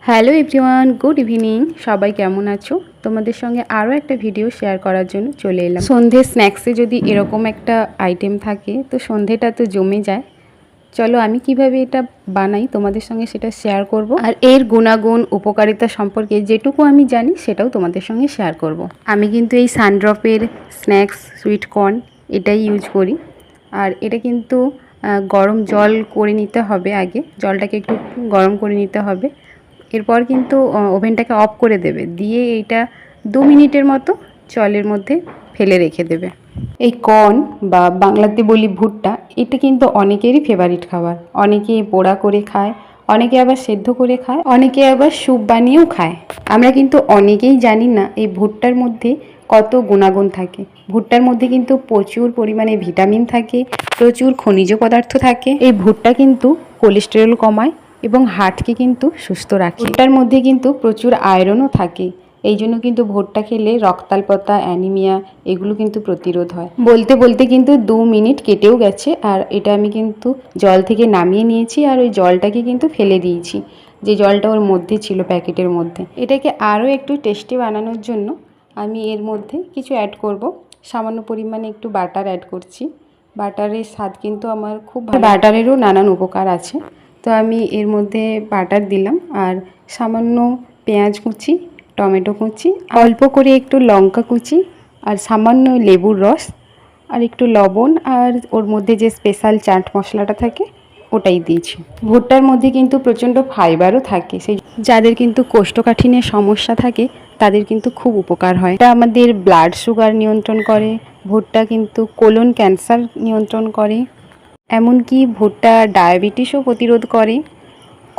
Hello everyone, good evening. সবাই কেমন আছো? তোমাদের সঙ্গে আরও একটা ভিডিও শেয়ার করার জন্য চলে এলাম। সন্ধে স্ন্যাক্সে যদি এরকম একটা আইটেম থাকে তো সন্ধেটা তো জমে যায়। চলো আমি কিভাবে এটা বানাই তোমাদের সঙ্গে সেটা শেয়ার করব, আর এর গুণাগুণ উপকারিতা সম্পর্কে যেটুকু আমি জানি সেটাও তোমাদের সঙ্গে শেয়ার করব। আমি কিন্তু এই সানড্রপের স্ন্যাক্স সুইট কর্ন এটাই ইউজ করি। আর এটা কিন্তু গরম জল করে নিতে হবে, আগে জলটাকে একটু গরম করে নিতে হবে। এরপর কিন্তু ওভেনটাকে অফ করে দেবে, দিয়ে এইটা 2 মিনিটের মতো জলের মধ্যে ফেলে রেখে দেবে। এই কর্ন বা বাংলাতে বলি ভুট্টা, এটা কিন্তু অনেকেরই ফেভারিট খাবার। অনেকেই পোড়া করে খায়, অনেকে আবার সেদ্ধ করে খায়, অনেকে আবার স্যুপ বানিয়েও খায়। আমরা কিন্তু অনেকেই জানি না এই ভুট্টার মধ্যে কত গুণাগুণ থাকে। ভুট্টার মধ্যে কিন্তু প্রচুর পরিমাণে ভিটামিন থাকে, প্রচুর খনিজ পদার্থ থাকে। এই ভুট্টা কিন্তু কোলেস্টেরল কমায় এবং হার্টকে কিন্তু সুস্থ রাখে। ভুট্টার মধ্যে কিন্তু প্রচুর আয়রনও থাকে, এই জন্য কিন্তু ভুট্টা খেলে রক্তাল্পতা, অ্যানিমিয়া এগুলো কিন্তু প্রতিরোধ হয়। বলতে বলতে কিন্তু 2 মিনিট কেটেও গেছে, আর এটা আমি কিন্তু জল থেকে নামিয়ে নিয়েছি, আর ওই জলটাকে কিন্তু ফেলে দিয়েছি, যে জলটা ওর মধ্যে ছিল প্যাকেটের মধ্যে। এটাকে আরও একটু টেস্টি বানানোর জন্য আমি এর মধ্যে কিছু অ্যাড করব। সামান্য পরিমাণে একটু বাটার অ্যাড করছি। বাটারের স্বাদ কিন্তু আমার খুব ভালো, বাটারেরও নানান উপকার আছে। তো আমি এর মধ্যে বাটার দিলাম, আর সামান্য পেঁয়াজ কুচি, টমেটো কুচি, অল্প করে একটু লঙ্কা কুচি, আর সামান্য লেবুর রস, আর একটু লবণ, আর ওর মধ্যে যে স্পেশাল চাট মশলাটা থাকে ওটাই দিয়েছি। ভুট্টার মধ্যে কিন্তু প্রচণ্ড ফাইবারও থাকে, সেই যাদের কিন্তু কোষ্ঠকাঠিন্যের সমস্যা থাকে তাদের কিন্তু খুব উপকার হয়। এটা আমাদের ব্লাড সুগার নিয়ন্ত্রণ করে। ভুট্টা কিন্তু কোলন ক্যান্সার নিয়ন্ত্রণ করে, এমনকি ভুট্টা ডায়াবেটিসও প্রতিরোধ করে।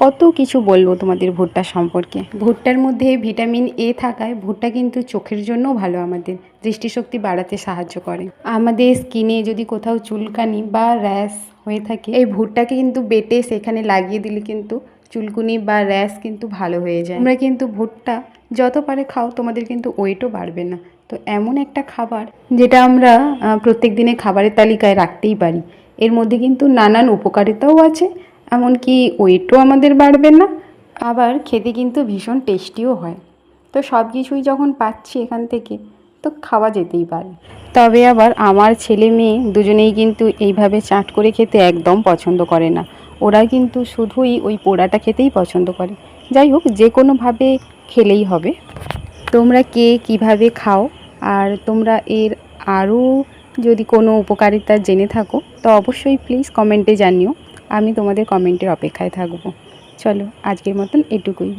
কত কিছু বলবো তোমাদের ভুট্টা সম্পর্কে। ভুট্টার মধ্যে ভিটামিন এ থাকায় ভুট্টা কিন্তু চোখের জন্যও ভালো, আমাদের দৃষ্টিশক্তি বাড়াতে সাহায্য করে। আমাদের স্কিনে যদি কোথাও চুলকানি বা র্যাশ হয়ে থাকে, এই ভুট্টাকে কিন্তু বেটে সেখানে লাগিয়ে দিলে কিন্তু চুলকুনি বা র্যাশ কিন্তু ভালো হয়ে যায়। তোমরা কিন্তু ভুট্টা যত পারে খাও, তোমাদের কিন্তু ওয়েটও বাড়বে না। তো এমন একটা খাবার যেটা আমরা প্রত্যেক দিনে খাবারের তালিকায় রাখতেই পারি। এর মধ্যে কিন্তু নানান উপকারিতাও আছে, এমনকি ওয়েটও আমাদের বাড়বে না, আবার খেতে কিন্তু ভীষণ টেস্টিও হয়। তো সব কিছুই যখন পাচ্ছি এখান থেকে, তো খাওয়া যেতেই পারে। তবে আবার আমার ছেলে মেয়ে দুজনেই কিন্তু এইভাবে চাট করে খেতে একদম পছন্দ করে না। ওরা কিন্তু শুধুই ওই পোড়াটা খেতেই পছন্দ করে। যাই হোক, যে কোনোভাবে খেলেই হবে। তোমরা কে কীভাবে খাও, আর তোমরা এর আরও যদি কোনো উপকারিতা জেনে থাকো তো অবশ্যই প্লিজ কমেন্টে জানিও। আমি তোমাদের কমেন্টের অপেক্ষায় থাকবো। চলো আজকের মতন এটুকুই।